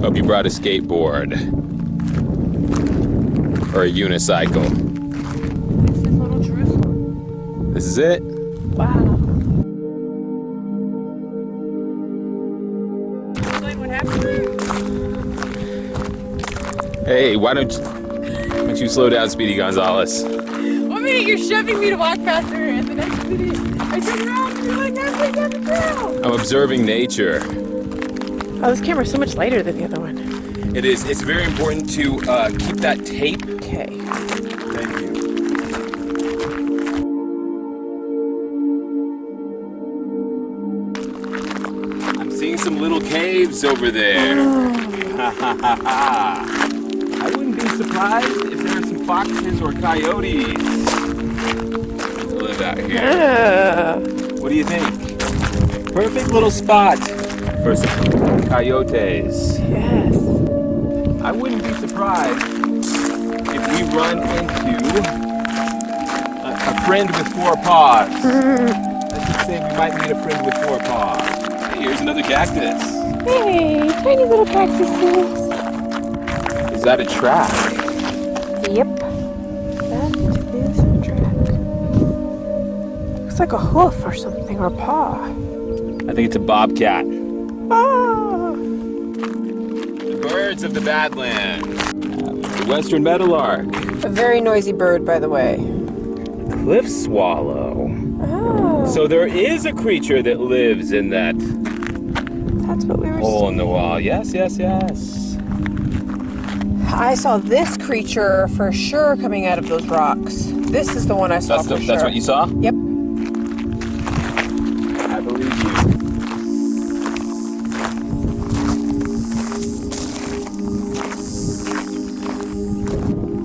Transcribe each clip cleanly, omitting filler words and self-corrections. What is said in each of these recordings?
Hope you brought a skateboard. Or a unicycle. This is Little Jerusalem. This is it? Wow. Explain what happened there. Hey, why don't you slow down, Speedy Gonzalez? One minute you're shoving me to walk faster, and the next minute I turn around and you're like, halfway down the trail. I'm observing nature. Oh, this camera's so much lighter than the other one. It is. It's very important to keep that tape. Okay. Thank you. I'm seeing some little caves over there. Ha ha ha ha. I wouldn't be surprised if there are some foxes or coyotes to live out here. Yeah. What do you think? Perfect little spot for some coyotes. Yes. I wouldn't be surprised if we run into a friend with four paws. Let's just say we might meet a friend with four paws. Hey, here's another cactus. Hey, tiny little cactuses. Is that a track? Yep. That is a track. Looks like a hoof or something, or a paw. I think it's a bobcat. Ah! The birds of the Badlands. The western meadowlark. A very noisy bird, by the way. Cliff swallow. Oh. So there is a creature that lives in that That's what we were hole saying. in the wall. Yes, yes, yes. I saw this creature for sure coming out of those rocks. This is the one I saw for sure. That's what you saw? Yep. I believe you.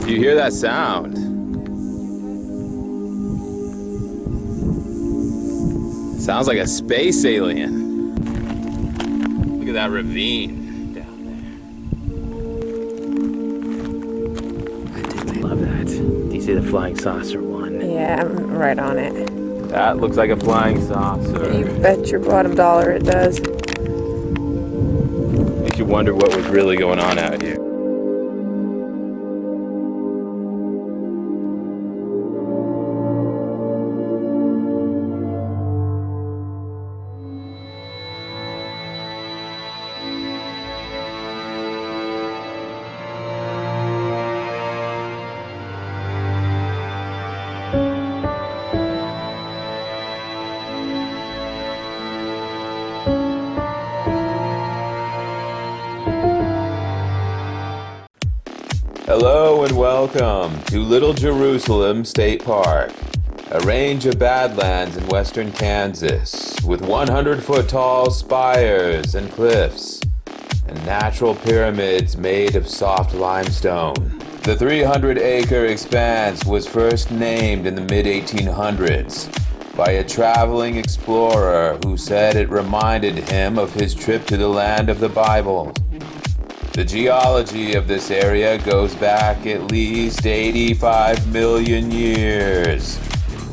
Do you hear that sound? Sounds like a space alien. Look at that ravine down there. I love that. Do you see the flying saucer one? Yeah, I'm right on it. That looks like a flying saucer. You bet your bottom dollar it does. Makes you wonder what was really going on out here. Hello and welcome to Little Jerusalem State Park, a range of badlands in western Kansas with 100-foot tall spires and cliffs and natural pyramids made of soft limestone. The 300-acre expanse was first named in the mid-1800s by a traveling explorer who said it reminded him of his trip to the land of the Bible. The geology of this area goes back at least 85 million years,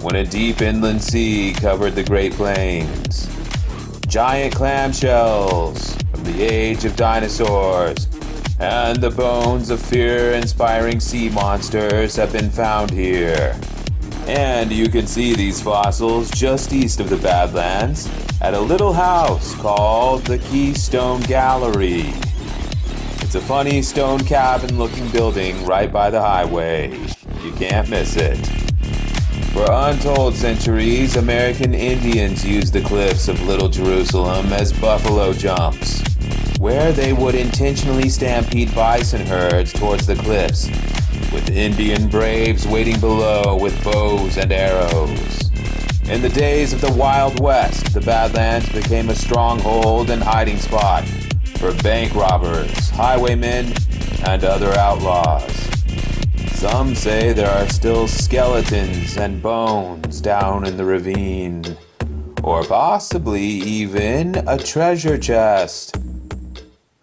when a deep inland sea covered the Great Plains. Giant clamshells from the age of dinosaurs and the bones of fear-inspiring sea monsters have been found here. And you can see these fossils just east of the Badlands at a little house called the Keystone Gallery. It's a funny stone cabin-looking building right by the highway. You can't miss it. For untold centuries, American Indians used the cliffs of Little Jerusalem as buffalo jumps, where they would intentionally stampede bison herds towards the cliffs, with Indian braves waiting below with bows and arrows. In the days of the Wild West, the Badlands became a stronghold and hiding spot for bank robbers, highwaymen, and other outlaws. Some say there are still skeletons and bones down in the ravine, or possibly even a treasure chest.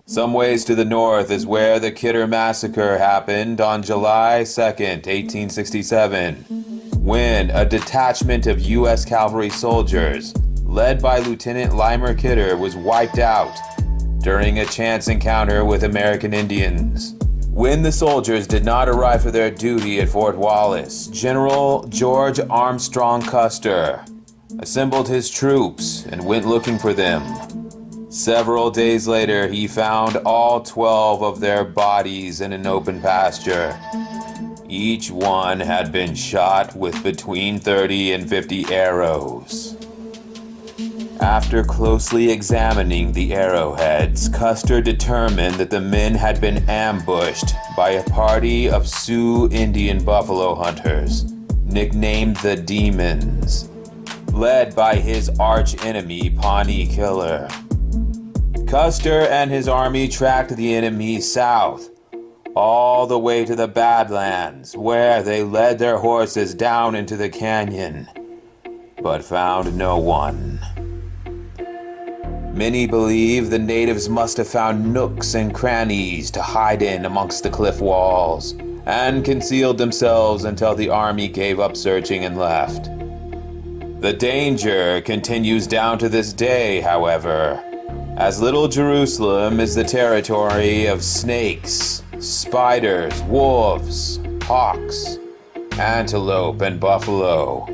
Some ways to the north is where the Kidder Massacre happened on July 2nd, 1867, when a detachment of U.S. cavalry soldiers, led by Lieutenant Lymer Kidder, was wiped out during a chance encounter with American Indians. When the soldiers did not arrive for their duty at Fort Wallace, General George Armstrong Custer assembled his troops and went looking for them. Several days later, he found all 12 of their bodies in an open pasture. Each one had been shot with between 30 and 50 arrows. After closely examining the arrowheads, Custer determined that the men had been ambushed by a party of Sioux Indian buffalo hunters, nicknamed the Demons, led by his arch-enemy Pawnee Killer. Custer and his army tracked the enemy south, all the way to the Badlands, where they led their horses down into the canyon, but found no one. Many believe the natives must have found nooks and crannies to hide in amongst the cliff walls, and concealed themselves until the army gave up searching and left. The danger continues down to this day, however, as Little Jerusalem is the territory of snakes, spiders, wolves, hawks, antelope, and buffalo.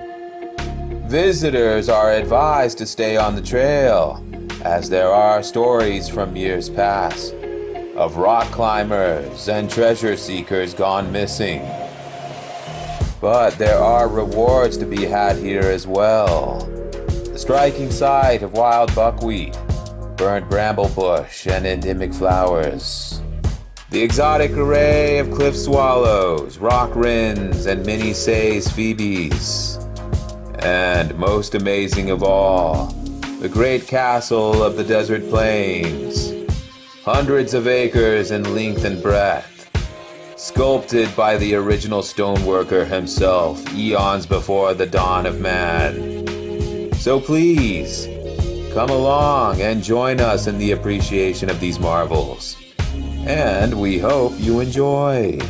Visitors are advised to stay on the trail, as there are stories from years past of rock climbers and treasure seekers gone missing. But there are rewards to be had here as well. The striking sight of wild buckwheat, burnt bramble bush, and endemic flowers. The exotic array of cliff swallows, rock wrens, and many Say's phoebes. And most amazing of all, the great castle of the desert plains, hundreds of acres in length and breadth, sculpted by the original stoneworker himself eons before the dawn of man. So please, come along and join us in the appreciation of these marvels. And we hope you enjoy.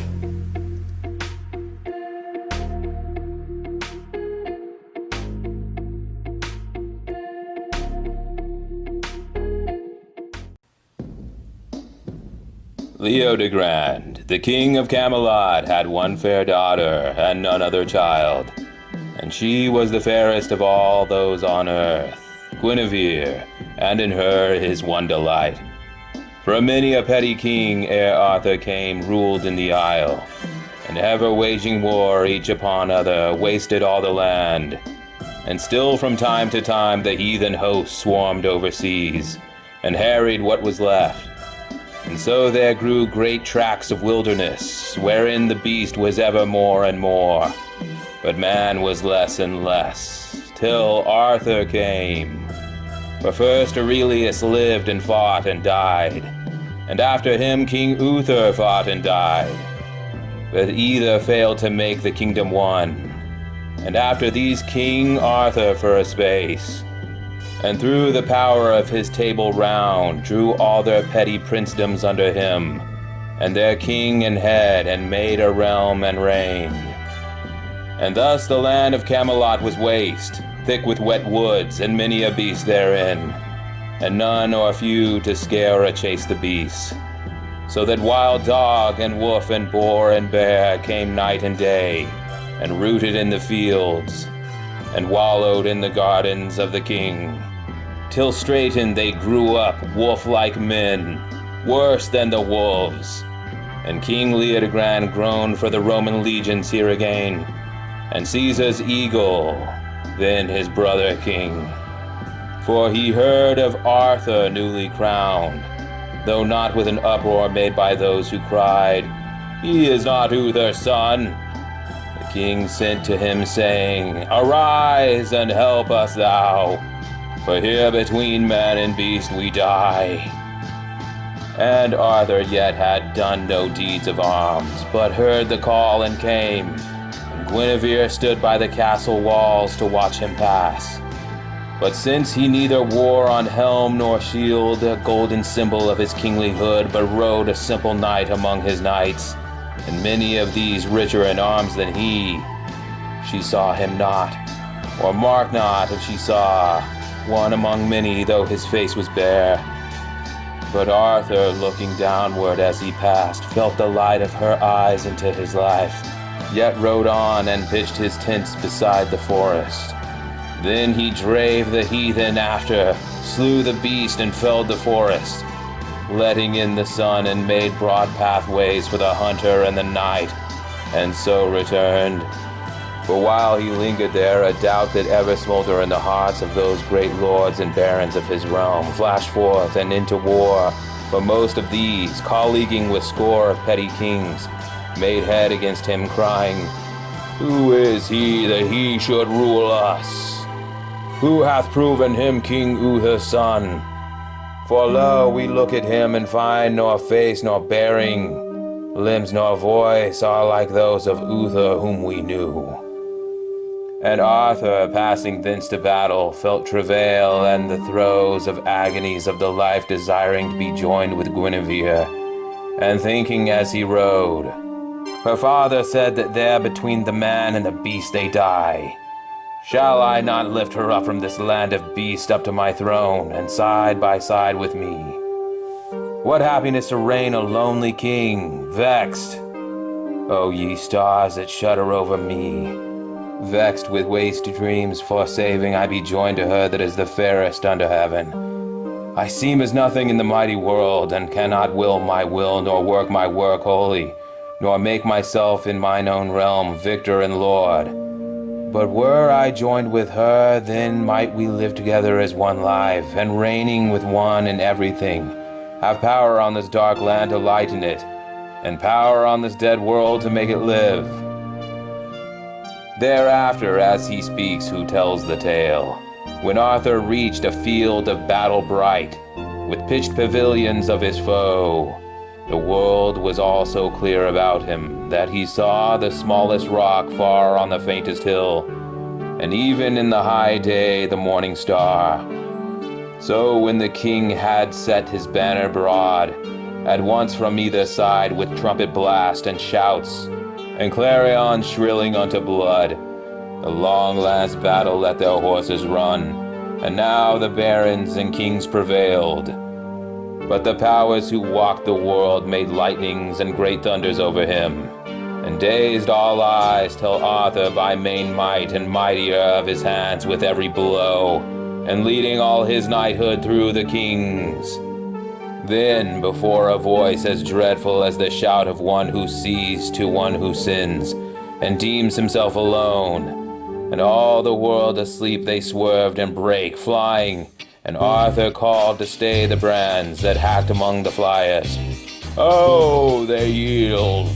Leodegrand, the king of Camelot, had one fair daughter and none other child, and she was the fairest of all those on earth, Guinevere, and in her his one delight. For many a petty king ere Arthur came ruled in the isle, and ever waging war each upon other, wasted all the land, and still from time to time the heathen host swarmed overseas, and harried what was left. And so there grew great tracts of wilderness, wherein the beast was ever more and more, but man was less and less, till Arthur came. For first Aurelius lived and fought and died, and after him King Uther fought and died, but either failed to make the kingdom one. And after these King Arthur for a space, and through the power of his Table Round drew all their petty princedoms under him, and their king and head, and made a realm and reigned. And thus the land of Camelot was waste, thick with wet woods, and many a beast therein, and none or few to scare or chase the beasts. So that wild dog and wolf and boar and bear came night and day, and rooted in the fields, and wallowed in the gardens of the king, till straiten they grew up wolf-like men, worse than the wolves. And King Leodegrand groaned for the Roman legions here again, and Caesar's eagle, then his brother king. For he heard of Arthur newly crowned, though not with an uproar made by those who cried, "He is not Uther's son." The king sent to him, saying, "Arise and help us thou, for here between man and beast we die." And Arthur yet had done no deeds of arms, but heard the call and came, and Guinevere stood by the castle walls to watch him pass. But since he neither wore on helm nor shield a golden symbol of his kinglyhood, but rode a simple knight among his knights, and many of these richer in arms than he, she saw him not, or marked not if she saw one among many, though his face was bare. But Arthur, looking downward as he passed, felt the light of her eyes into his life, yet rode on and pitched his tents beside the forest. Then he drave the heathen after, slew the beast and felled the forest, letting in the sun and made broad pathways for the hunter and the knight, and so returned. But while he lingered there, a doubt that ever smoldered in the hearts of those great lords and barons of his realm flashed forth and into war, for most of these, colleaguing with score of petty kings, made head against him, crying, "Who is he that he should rule us? Who hath proven him King Uther's son? For lo, we look at him and find nor face nor bearing, limbs nor voice are like those of Uther whom we knew." And Arthur, passing thence to battle, felt travail and the throes of agonies of the life, desiring to be joined with Guinevere, and thinking as he rode, "Her father said that there between the man and the beast they die. Shall I not lift her up from this land of beasts up to my throne, and side by side with me? What happiness to reign a lonely king, vexed, O ye stars that shudder over me, vexed with waste dreams, for saving I be joined to her that is the fairest under heaven. I seem as nothing in the mighty world, and cannot will my will, nor work my work wholly, nor make myself in mine own realm victor and lord. But were I joined with her, then might we live together as one life, and reigning with one in everything, have power on this dark land to lighten it, and power on this dead world to make it live." Thereafter, as he speaks who tells the tale, when Arthur reached a field of battle bright, with pitched pavilions of his foe, the world was all so clear about him that he saw the smallest rock far on the faintest hill, and even in the high day the morning star. So when the king had set his banner broad, at once from either side with trumpet blast and shouts, and clarion shrilling unto blood, the long last battle let their horses run, and now the barons and kings prevailed. But the powers who walked the world made lightnings and great thunders over him, and dazed all eyes till Arthur by main might and mightier of his hands with every blow, and leading all his knighthood through the kings. Then, before a voice as dreadful as the shout of one who sees to one who sins, and deems himself alone, and all the world asleep, they swerved and brake, flying, and Arthur called to stay the brands that hacked among the flyers. Oh, they yield.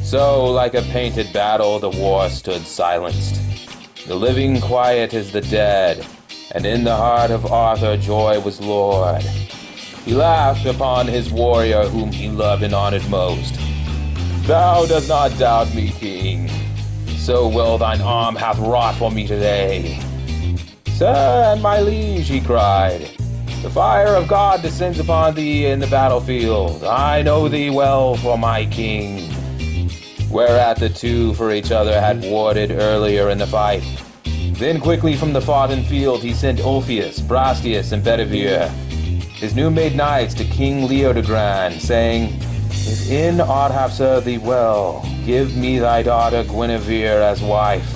So, like a painted battle, the war stood silenced, the living quiet as the dead, and in the heart of Arthur joy was lord. He laughed upon his warrior whom he loved and honored most. "Thou dost not doubt me, king, so well thine arm hath wrought for me today." "Sir and my liege," he cried, "the fire of God descends upon thee in the battlefield. I know thee well for my king." Whereat the two for each other had warded earlier in the fight. Then quickly from the foughten field he sent Ulfius, Brastius, and Bedivere, his new-made knights, to King Leodegrand, saying, "If in aught have served thee well, give me thy daughter Guinevere as wife."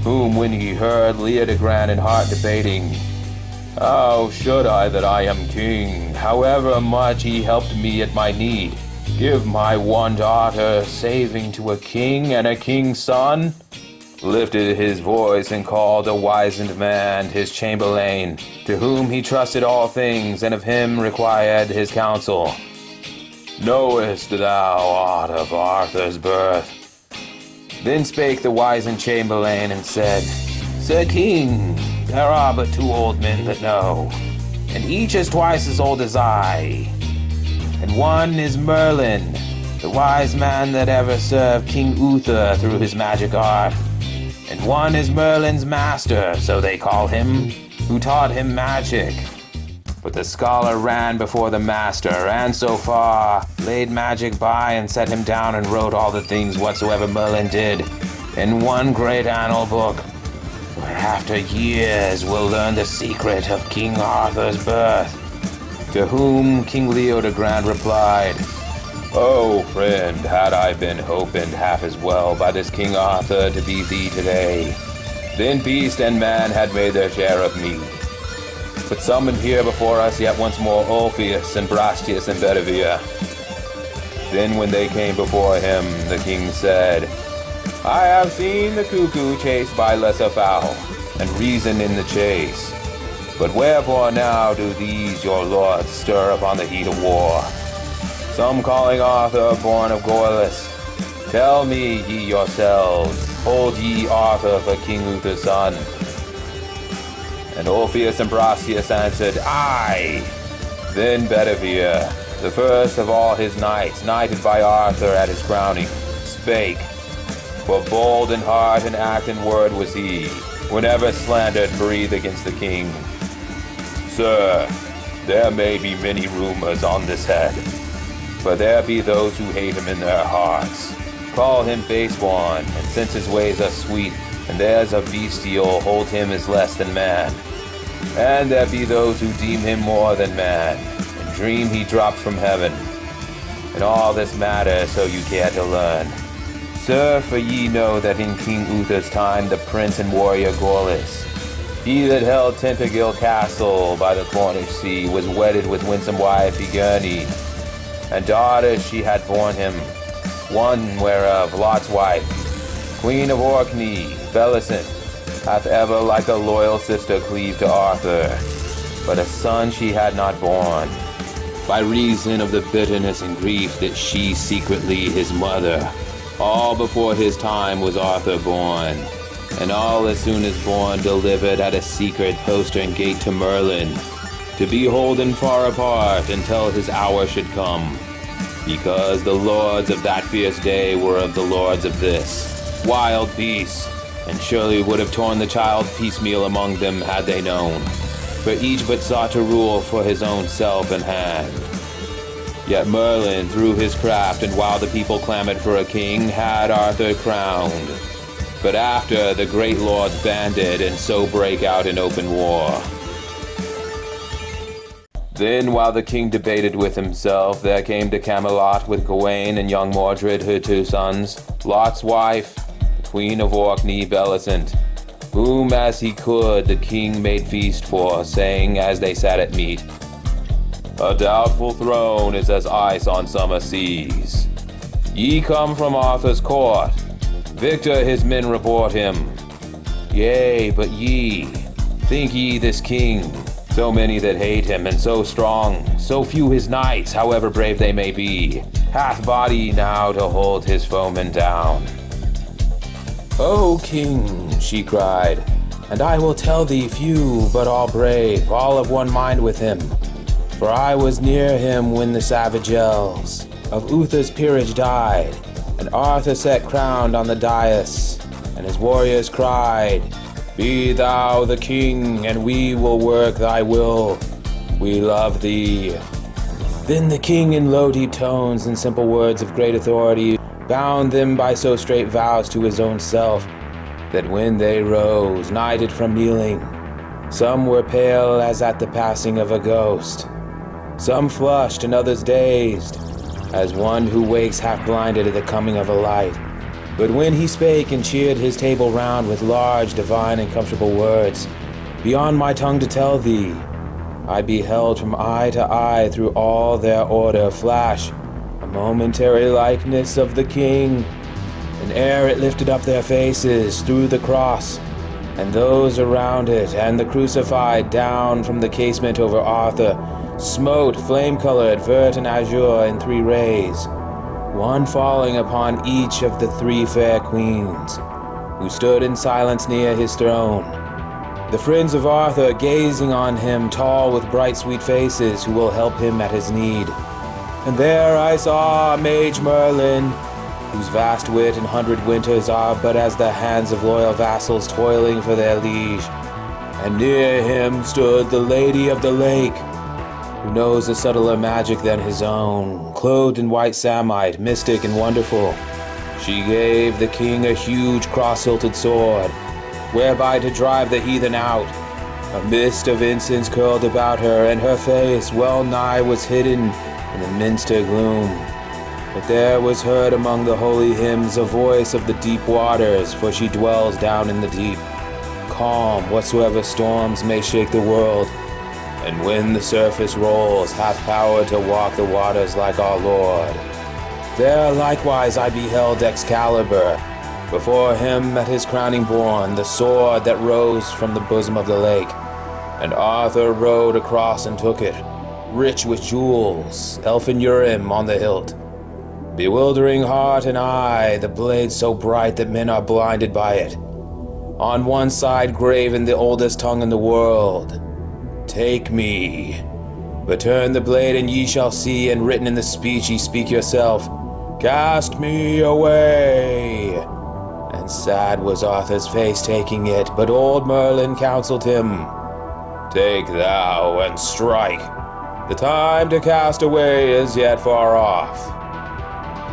Whom when he heard, Leodegrand in heart debating, "How should I that I am king, however much he helped me at my need, give my one daughter, saving to a king and a king's son?" Lifted his voice and called a wizened man, his chamberlain, to whom he trusted all things, and of him required his counsel. "Knowest thou aught of Arthur's birth?" Then spake the wizened chamberlain and said, "Sir King, there are but two old men that know, and each is twice as old as I. And one is Merlin, the wise man that ever served King Uther through his magic art. And one is Merlin's master, so they call him, who taught him magic. But the scholar ran before the master, and so far laid magic by and set him down and wrote all the things whatsoever Merlin did in one great annal book. where after years we'll learn the secret of King Arthur's birth. To whom King Leo the Grand replied, Oh, friend, had I been hoping half as well by this King Arthur to be thee today, then beast and man had made their share of meat. But summoned here before us yet once more Orpheus and Brastius and Bedivere. Then when they came before him, the king said, I have seen the cuckoo chased by lesser fowl, and reason in the chase. But wherefore now do these your lords stir upon the heat of war? Some calling Arthur born of Gorlys. Tell me ye yourselves, hold ye Arthur for King Uther's son? And Orpheus and Brastius answered, Aye! Then Bedivere, the first of all his knights, knighted by Arthur at his crowning, spake. For bold in heart and act and word was he, whenever slandered breathe against the king. Sir, there may be many rumors on this head, but there be those who hate him in their hearts, call him baseborn, and since his ways are sweet, and theirs are bestial, hold him as less than man. And there be those who deem him more than man, and dream he dropped from heaven. And all this matter so you care to learn. Sir, for ye know that in King Uther's time the prince and warrior Gorlys, he that held Tintagil Castle by the Cornish sea, was wedded with winsome wife Igerne, and daughters she had borne him, one whereof Lot's wife, Queen of Orkney, Bellicent, hath ever like a loyal sister cleaved to Arthur, but a son she had not born, by reason of the bitterness and grief that she secretly his mother. All before his time was Arthur born, and all as soon as born delivered at a secret postern gate to Merlin, to be holden far apart until his hour should come, because the lords of that fierce day were of the lords of this, wild beasts, and surely would have torn the child piecemeal among them had they known, for each but sought to rule for his own self and hand. Yet Merlin, through his craft, and while the people clamored for a king, had Arthur crowned. But after, the great lords banded, and so brake out in open war. Then, while the king debated with himself, there came to Camelot with Gawain and young Mordred, her two sons, Lot's wife, the Queen of Orkney, Bellicent, whom as he could the king made feast for, saying as they sat at meat, A doubtful throne is as ice on summer seas. Ye come from Arthur's court, Victor his men report him. Yea, but ye, think ye this king, so many that hate him, and so strong, so few his knights, however brave they may be, hath body now to hold his foemen down? O king, she cried, and I will tell thee few, but all brave, all of one mind with him. For I was near him when the savage elves of Uther's peerage died, and Arthur sat crowned on the dais, and his warriors cried, Be thou the king, and we will work thy will. We love thee. Then the king in low deep tones and simple words of great authority bound them by so straight vows to his own self, that when they rose, knighted from kneeling, some were pale as at the passing of a ghost, some flushed and others dazed, as one who wakes half blinded at the coming of a light. But when he spake and cheered his table round with large, divine, and comfortable words, beyond my tongue to tell thee, I beheld from eye to eye through all their order flash a momentary likeness of the king, and ere it lifted up their faces through the cross, and those around it, and the crucified down from the casement over Arthur, smote flame-colored, vert, and azure in three rays, one falling upon each of the three fair queens, who stood in silence near his throne. The friends of Arthur gazing on him, tall with bright sweet faces, who will help him at his need. And there I saw Mage Merlin, whose vast wit and 100 winters are but as the hands of loyal vassals toiling for their liege. And near him stood the Lady of the Lake, who knows a subtler magic than his own, clothed in white samite, mystic and wonderful. She gave the king a huge cross-hilted sword, whereby to drive the heathen out. A mist of incense curled about her, and her face well nigh was hidden in the minster gloom. But there was heard among the holy hymns a voice of the deep waters, for she dwells down in the deep. Calm whatsoever storms may shake the world, and when the surface rolls, hath power to walk the waters like our Lord. There likewise I beheld Excalibur, before him at his crowning borne, the sword that rose from the bosom of the lake. And Arthur rode across and took it, rich with jewels, elfin Urim on the hilt. Bewildering heart and eye, the blade so bright that men are blinded by it. On one side graven the oldest tongue in the world, "Take me." But turn the blade and ye shall see, and written in the speech ye speak yourself, "Cast me away." And sad was Arthur's face taking it, but old Merlin counseled him, "Take thou and strike. The time to cast away is yet far off."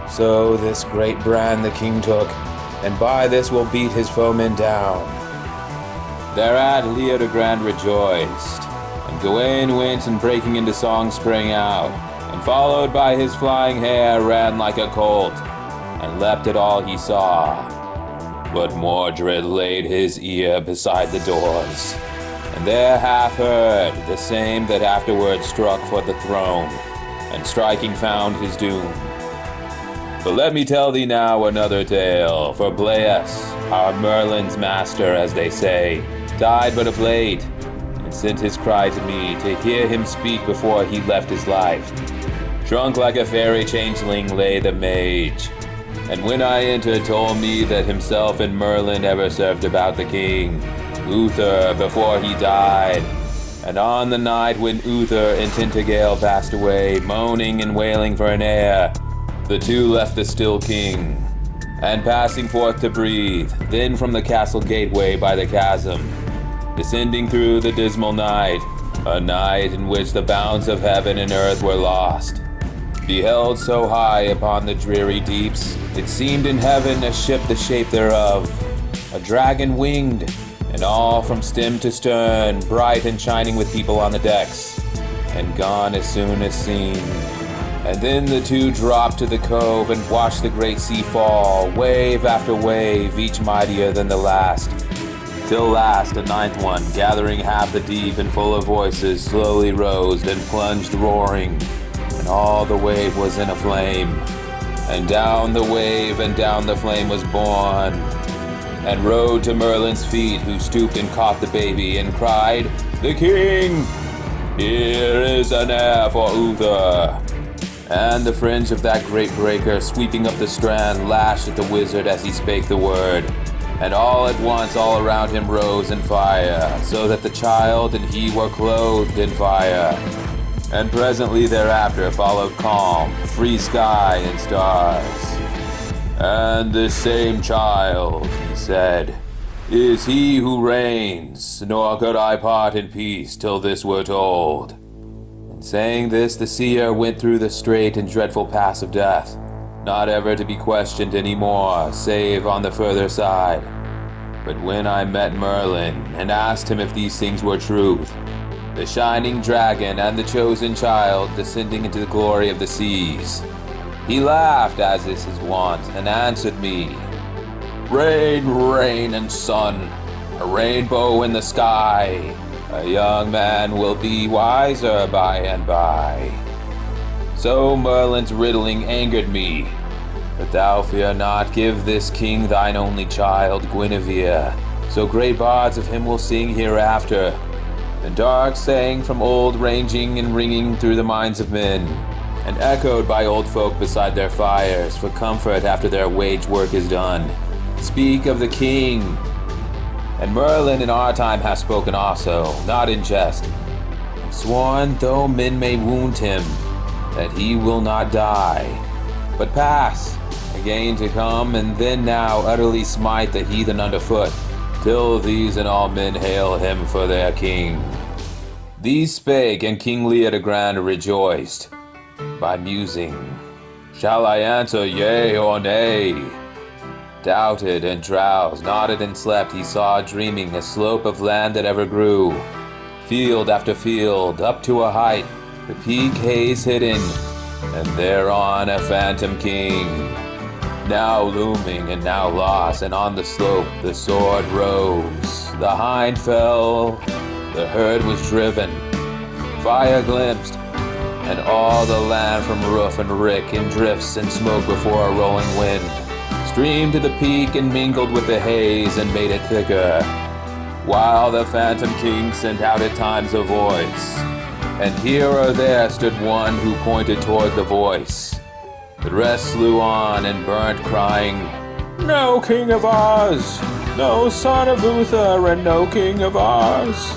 So this great brand the king took, and by this will beat his foemen down. Thereat Leodegrand rejoiced, and Gawain went and breaking into song sprang out, and followed by his flying hair ran like a colt, and leapt at all he saw. But Mordred laid his ear beside the doors, and there hath heard the same that afterward struck for the throne, and striking found his doom. But let me tell thee now another tale, for Bleas, our Merlin's master, as they say, died but of late, and sent his cry to me to hear him speak before he left his life. Shrunk like a fairy changeling lay the mage, and when I entered told me that himself and Merlin ever served about the king, Uther, before he died. And on the night when Uther and Tintagel passed away, moaning and wailing for an heir, the two left the still king, and passing forth to breathe, then from the castle gateway by the chasm, descending through the dismal night, a night in which the bounds of heaven and earth were lost, beheld so high upon the dreary deeps, it seemed in heaven a ship the shape thereof, a dragon winged, and all from stem to stern, bright and shining with people on the decks, and gone as soon as seen. And then the two dropped to the cove and watched the great sea fall, wave after wave, each mightier than the last. Till last a ninth one, gathering half the deep and full of voices, slowly rose and plunged roaring, and all the wave was in a flame. And down the wave and down the flame was borne, and rode to Merlin's feet, who stooped and caught the baby, and cried, "The king! Here is an heir for Uther." And the fringe of that great breaker, sweeping up the strand, lashed at the wizard as he spake the word. And all at once all around him rose in fire, so that the child and he were clothed in fire. And presently thereafter followed calm, free sky and stars. "And this same child," he said, "is he who reigns, nor could I part in peace till this were told." Saying this, the seer went through the strait and dreadful pass of death, not ever to be questioned any more, save on the further side. But when I met Merlin, and asked him if these things were truth, the shining dragon and the chosen child descending into the glory of the seas, he laughed, as is his wont, and answered me, "Rain, rain and sun, a rainbow in the sky. A young man will be wiser by and by." So Merlin's riddling angered me. But thou fear not, give this king thine only child, Guinevere. So great bards of him will sing hereafter, and dark saying from old ranging and ringing through the minds of men, and echoed by old folk beside their fires, for comfort after their wage work is done. Speak of the king. And Merlin in our time hath spoken also, not in jest, and sworn, though men may wound him, that he will not die, but pass, again to come, and then now utterly smite the heathen underfoot, till these and all men hail him for their king. These spake, and King Leodegrand rejoiced, by musing, "Shall I answer yea or nay?" Doubted and drowsed, nodded and slept, he saw dreaming a slope of land that ever grew. Field after field, up to a height, the peak haze hidden, and thereon a phantom king. Now looming and now lost, and on the slope the sword rose. The hind fell, the herd was driven, fire glimpsed, and all the land from roof and rick in drifts and smoke before a rolling wind streamed to the peak and mingled with the haze and made it thicker, while the phantom king sent out at times a voice, and here or there stood one who pointed toward the voice. The rest slew on and burnt, crying, "No king of ours, no son of Uther, and no king of ours,"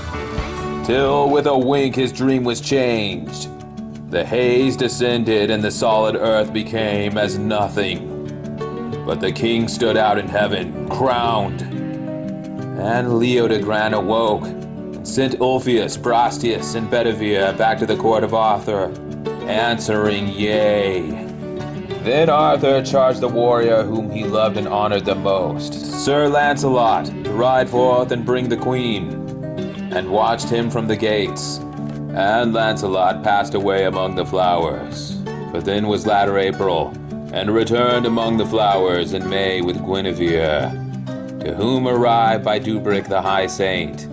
till with a wink his dream was changed. The haze descended and the solid earth became as nothing. But the king stood out in heaven, crowned. And Leodogran awoke, and sent Ulfius, Brastius, and Bedivere back to the court of Arthur, answering yea. Then Arthur charged the warrior whom he loved and honored the most, Sir Lancelot, to ride forth and bring the queen, and watched him from the gates. And Lancelot passed away among the flowers, for then was latter April, and returned among the flowers in May with Guinevere, to whom arrived by Dubric the high saint,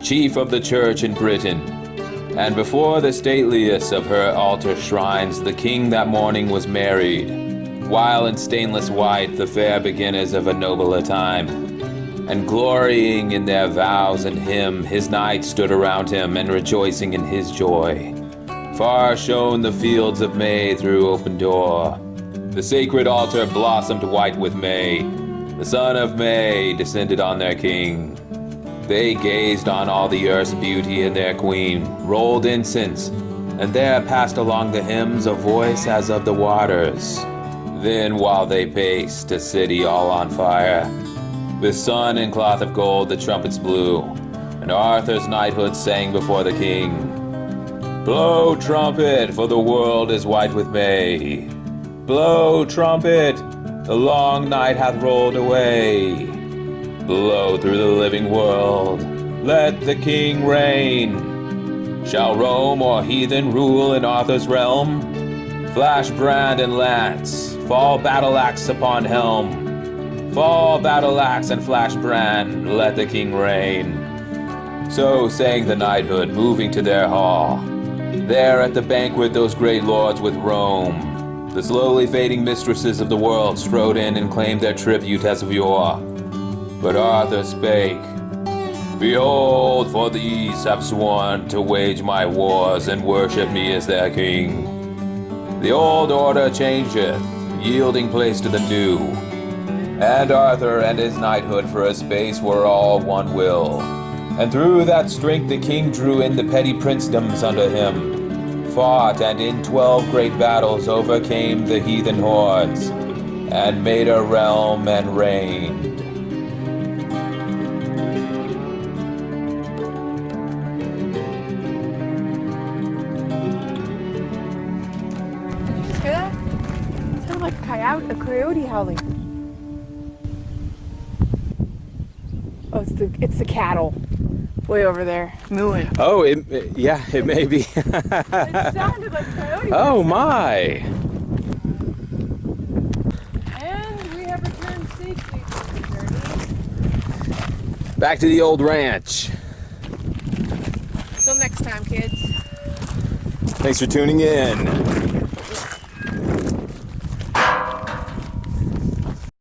chief of the church in Britain. And before the stateliest of her altar shrines the king that morning was married, while in stainless white the fair beginners of a nobler time, and glorying in their vows and hymn, his knights stood around him and rejoicing in his joy. Far shone the fields of May through open door. The sacred altar blossomed white with May. The son of May descended on their king. They gazed on all the earth's beauty and their queen, rolled incense, and there passed along the hymns a voice as of the waters. Then while they paced, a city all on fire, with sun and cloth of gold the trumpets blew, and Arthur's knighthood sang before the king. Blow trumpet, for the world is white with May. Blow trumpet, the long night hath rolled away. Blow through the living world, let the king reign. Shall Rome or heathen rule in Arthur's realm? Flash brand and lance, fall battle axe upon helm. Fall battle axe and flash brand, let the king reign. So sang the knighthood, moving to their hall. There at the banquet those great lords with Rome, the slowly fading mistresses of the world, strode in and claimed their tribute as of yore. But Arthur spake, Behold, for these have sworn to wage my wars and worship me as their king. The old order changeth, yielding place to the new. And Arthur and his knighthood for a space were all one will. And through that strength the king drew in the petty princedoms under him, fought and in 12 great battles overcame the heathen hordes, and made a realm and reigned. Did you hear that? It sounded like a coyote howling. Oh, it's the cattle. Way over there, mooing. Oh, yeah, it may be. It sounded like coyote. Oh my! And we have returned safely from the journey. Back to the old ranch. Till next time, kids. Thanks for tuning in.